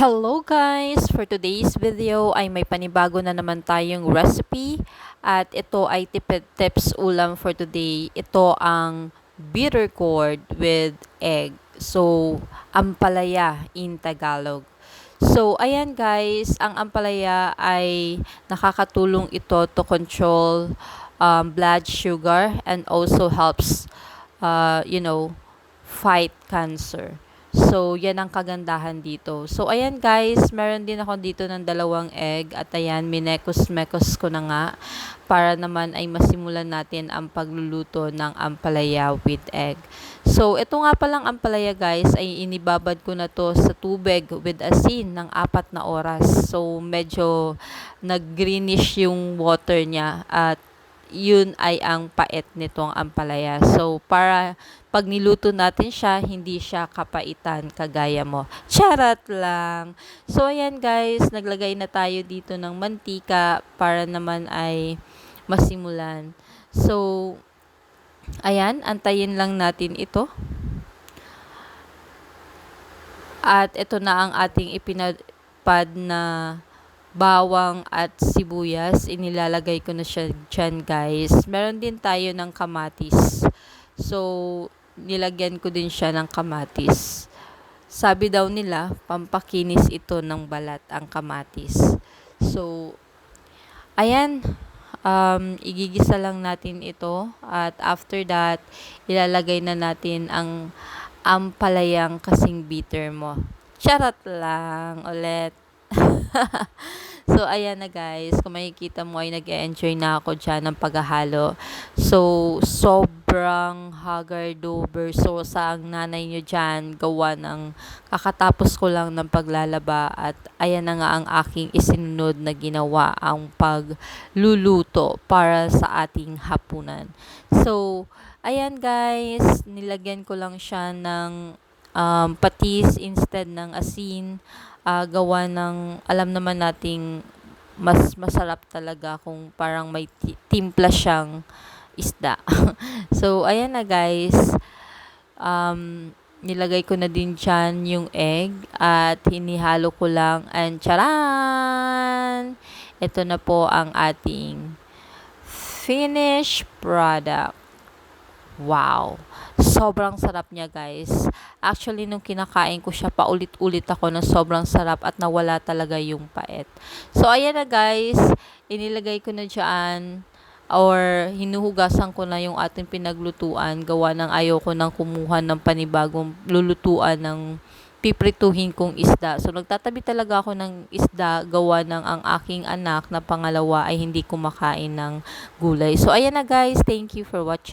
Hello guys! For today's video ay may panibago na naman tayong recipe at ito ay tips ulam for today. Ito ang bitter gourd with egg. So, ampalaya in Tagalog. So, ayan guys, ang ampalaya ay nakakatulong ito to control blood sugar and also helps, fight cancer. So, yan ang kagandahan dito. So, ayan guys, meron din ako dito ng 2 egg at ayan, minekos-mekos ko na nga para naman ay masimulan natin ang pagluluto ng ampalaya with egg. So, ito nga palang ampalaya guys ay inibabad ko na to sa tubig with asin ng 4 na oras. So, medyo nag-greenish yung water niya at yun ay ang pait nitong ampalaya. So, para pag niluto natin siya, hindi siya kapaitan kagaya mo. Charot lang! So, ayan guys, naglagay na tayo dito ng mantika para naman ay masimulan. So, ayan, antayin lang natin ito. At ito na ang ating ipinapad na bawang at sibuyas. Inilalagay ko na siya dyan guys. Meron din tayo ng kamatis. So, nilagyan ko din siya ng kamatis. Sabi daw nila, pampakinis ito ng balat ang kamatis. So, ayan. Igigisa lang natin ito. At after that, ilalagay na natin ang ampalayang kasing bitter mo. Charot lang ulit. So, ayan na guys. Kung makikita mo ay nag-e-enjoy na ako dyan ng paghahalo. So, sobrang hagar-dober. So, sa ang nanay nyo dyan, gawa ng kakatapos ko lang ng paglalaba. At ayan na nga ang aking isinunod na ginawa, ang pagluluto para sa ating hapunan. So, ayan guys. Nilagyan ko lang siya ng patis instead ng asin. Gawa ng, alam naman nating mas masarap talaga kung parang may timpla siyang isda. So, ayan na guys. Nilagay ko na din dyan yung egg at hinihalo ko lang. And charan! Ito na po ang ating finished product. Wow! Sobrang sarap niya guys. Actually, nung kinakain ko siya, paulit-ulit ako na sobrang sarap at nawala talaga yung pait. So, ayan na guys. Inilagay ko na dyan or hinuhugasan ko na yung ating pinaglutuan. Gawa ng ayoko nang kumuha ng panibagong lulutuan ng piprituhin kong isda. So, nagtatabi talaga ako ng isda gawa ng ang aking anak na pangalawa ay hindi kumakain ng gulay. So, ayan na guys. Thank you for watching.